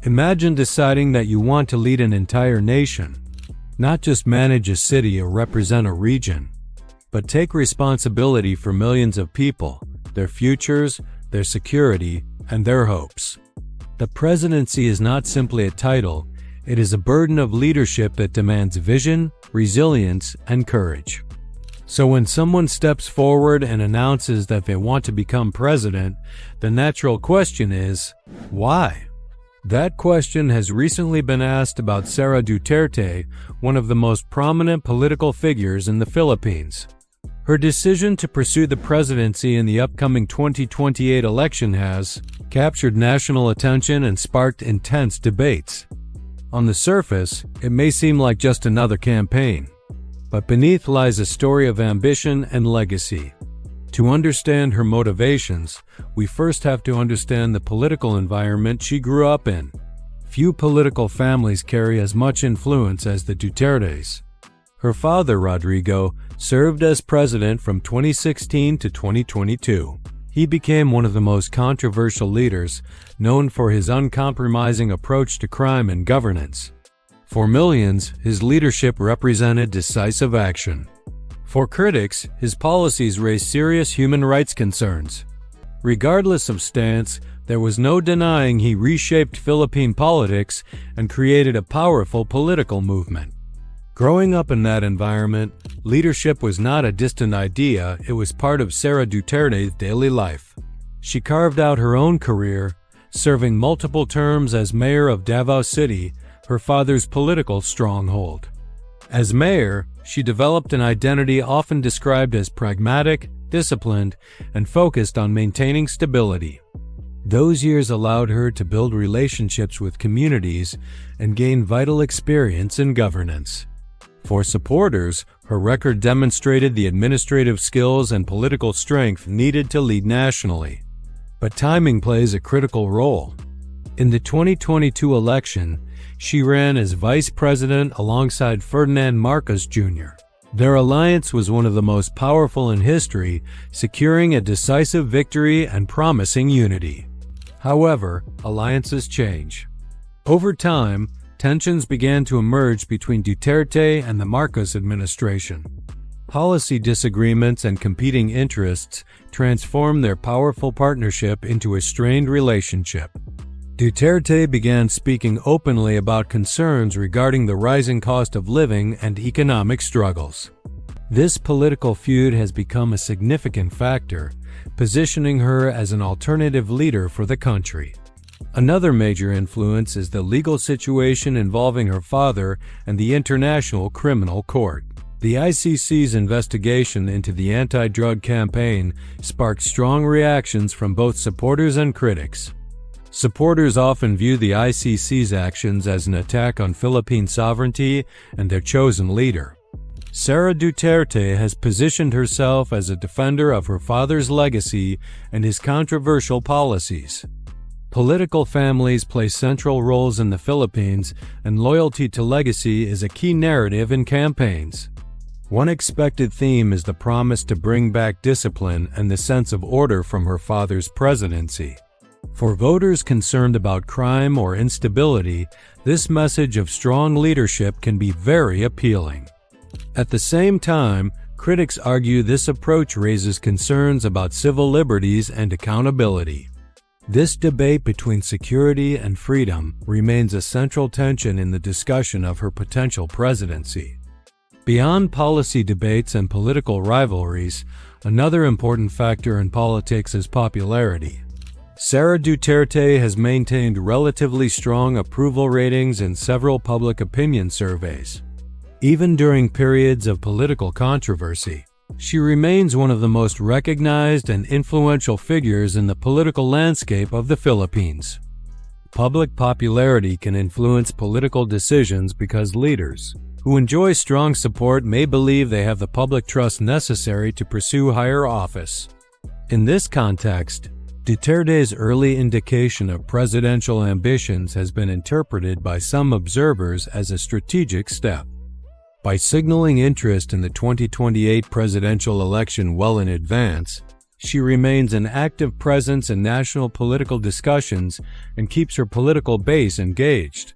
Imagine deciding that you want to lead an entire nation, not just manage a city or represent a region, but take responsibility for millions of people, their futures, their security, and their hopes. The presidency is not simply a title, it is a burden of leadership that demands vision, resilience, and courage. So when someone steps forward and announces that they want to become president, the natural question is, why? That question has recently been asked about Sara Duterte, one of the most prominent political figures in the Philippines. Her decision to pursue the presidency in the upcoming 2028 election has captured national attention and sparked intense debates. On the surface, it may seem like just another campaign, but beneath lies a story of ambition and legacy. To understand her motivations, we first have to understand the political environment she grew up in. Few political families carry as much influence as the Dutertes. Her father, Rodrigo, served as president from 2016 to 2022. He became one of the most controversial leaders, known for his uncompromising approach to crime and governance. For millions, his leadership represented decisive action. For critics, his policies raised serious human rights concerns. Regardless of stance, there was no denying he reshaped Philippine politics and created a powerful political movement. Growing up in that environment, leadership was not a distant idea, it was part of Sara Duterte's daily life. She carved out her own career, serving multiple terms as mayor of Davao City, her father's political stronghold. As mayor, she developed an identity often described as pragmatic, disciplined, and focused on maintaining stability. Those years allowed her to build relationships with communities and gain vital experience in governance. For supporters, her record demonstrated the administrative skills and political strength needed to lead nationally. But timing plays a critical role. In the 2022 election, she ran as vice president alongside Ferdinand Marcos Jr. Their alliance was one of the most powerful in history, securing a decisive victory and promising unity. However, alliances change. Over time, tensions began to emerge between Duterte and the Marcos administration. Policy disagreements and competing interests transformed their powerful partnership into a strained relationship. Duterte began speaking openly about concerns regarding the rising cost of living and economic struggles. This political feud has become a significant factor, positioning her as an alternative leader for the country. Another major influence is the legal situation involving her father and the International Criminal Court. The ICC's investigation into the anti-drug campaign sparked strong reactions from both supporters and critics. Supporters often view the ICC's actions as an attack on Philippine sovereignty and their chosen leader. Sara Duterte has positioned herself as a defender of her father's legacy and his controversial policies. Political families play central roles in the Philippines, and loyalty to legacy is a key narrative in campaigns. One expected theme is the promise to bring back discipline and the sense of order from her father's presidency. For voters concerned about crime or instability, this message of strong leadership can be very appealing. At the same time, critics argue this approach raises concerns about civil liberties and accountability. This debate between security and freedom remains a central tension in the discussion of her potential presidency. Beyond policy debates and political rivalries, another important factor in politics is popularity. Sara Duterte has maintained relatively strong approval ratings in several public opinion surveys. Even during periods of political controversy, she remains one of the most recognized and influential figures in the political landscape of the Philippines. Public popularity can influence political decisions because leaders who enjoy strong support may believe they have the public trust necessary to pursue higher office. In this context, Duterte's early indication of presidential ambitions has been interpreted by some observers as a strategic step. By signaling interest in the 2028 presidential election well in advance, She remains an active presence in national political discussions and keeps her political base engaged.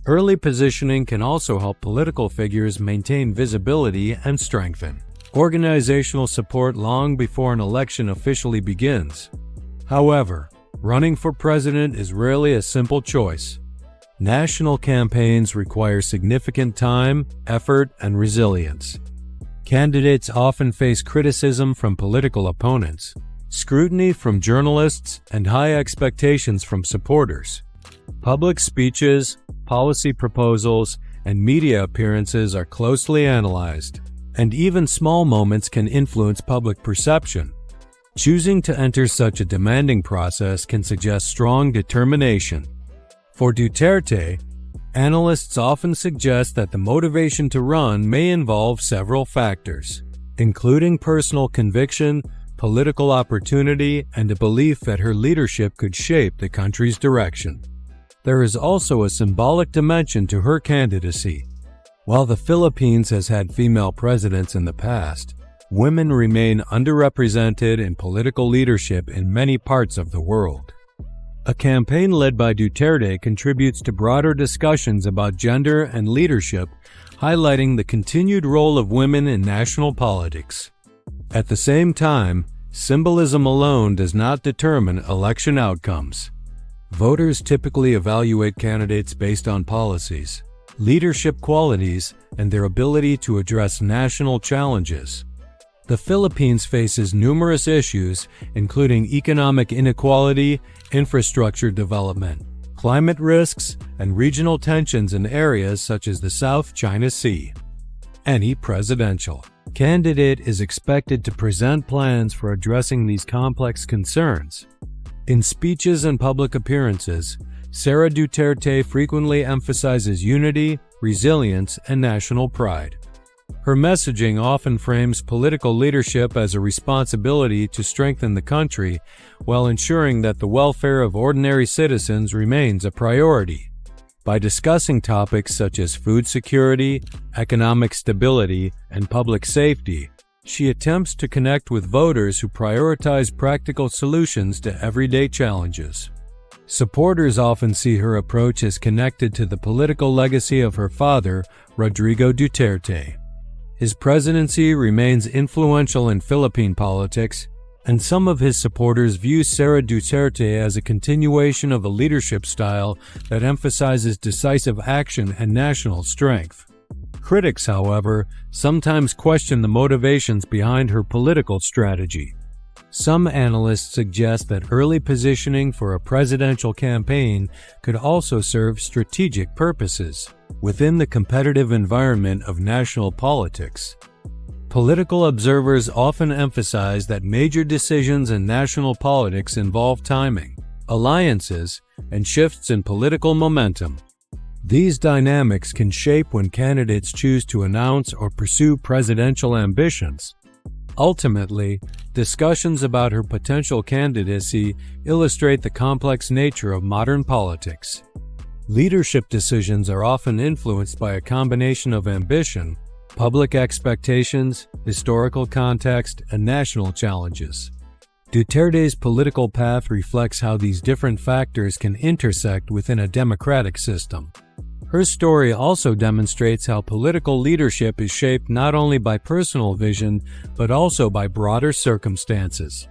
Early positioning can also help political figures maintain visibility and strengthen organizational support long before an election officially begins. However, running for president is rarely a simple choice. National campaigns require significant time, effort, and resilience. Candidates often face criticism from political opponents, scrutiny from journalists, and high expectations from supporters. Public speeches, policy proposals, and media appearances are closely analyzed, and even small moments can influence public perception. Choosing to enter such a demanding process can suggest strong determination. For Duterte, analysts often suggest that the motivation to run may involve several factors, including personal conviction, political opportunity, and a belief that her leadership could shape the country's direction. There is also a symbolic dimension to her candidacy. While the Philippines has had female presidents in the past, women remain underrepresented in political leadership in many parts of the world. A campaign led by Duterte contributes to broader discussions about gender and leadership, highlighting the continued role of women in national politics. At the same time, symbolism alone does not determine election outcomes. Voters typically evaluate candidates based on policies, leadership qualities, and their ability to address national challenges. The Philippines faces numerous issues, including economic inequality, infrastructure development, climate risks, and regional tensions in areas such as the South China Sea. Any presidential candidate is expected to present plans for addressing these complex concerns. In speeches and public appearances, Sara Duterte frequently emphasizes unity, resilience, and national pride. Her messaging often frames political leadership as a responsibility to strengthen the country while ensuring that the welfare of ordinary citizens remains a priority. By discussing topics such as food security, economic stability, and public safety, she attempts to connect with voters who prioritize practical solutions to everyday challenges. Supporters often see her approach as connected to the political legacy of her father, Rodrigo Duterte. His presidency remains influential in Philippine politics, and some of his supporters view Sara Duterte as a continuation of a leadership style that emphasizes decisive action and national strength. Critics, however, sometimes question the motivations behind her political strategy. Some analysts suggest that early positioning for a presidential campaign could also serve strategic purposes within the competitive environment of national politics. Political observers often emphasize that major decisions in national politics involve timing, alliances, and shifts in political momentum. These dynamics can shape when candidates choose to announce or pursue presidential ambitions. Ultimately, discussions about her potential candidacy illustrate the complex nature of modern politics. Leadership decisions are often influenced by a combination of ambition, public expectations, historical context, and national challenges. Duterte's political path reflects how these different factors can intersect within a democratic system. Her story also demonstrates how political leadership is shaped not only by personal vision, but also by broader circumstances.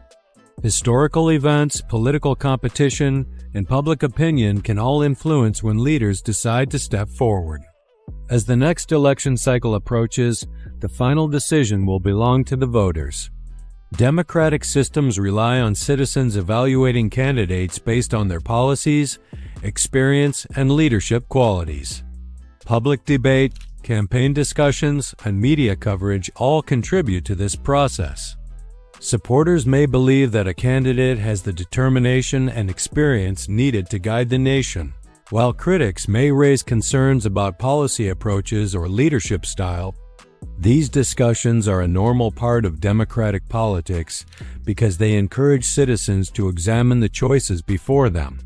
Historical events, political competition, and public opinion can all influence when leaders decide to step forward. As the next election cycle approaches, the final decision will belong to the voters. Democratic systems rely on citizens evaluating candidates based on their policies, experience, and leadership qualities. Public debate, campaign discussions, and media coverage all contribute to this process. Supporters may believe that a candidate has the determination and experience needed to guide the nation, while critics may raise concerns about policy approaches or leadership style. These discussions are a normal part of democratic politics because they encourage citizens to examine the choices before them.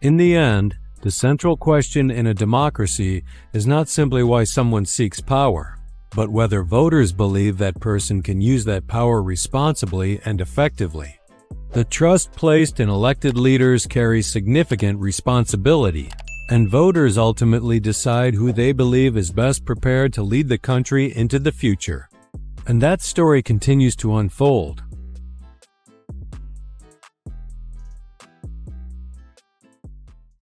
In the end, the central question in a democracy is not simply why someone seeks power, but whether voters believe that person can use that power responsibly and effectively. The trust placed in elected leaders carries significant responsibility, and voters ultimately decide who they believe is best prepared to lead the country into the future. And that story continues to unfold.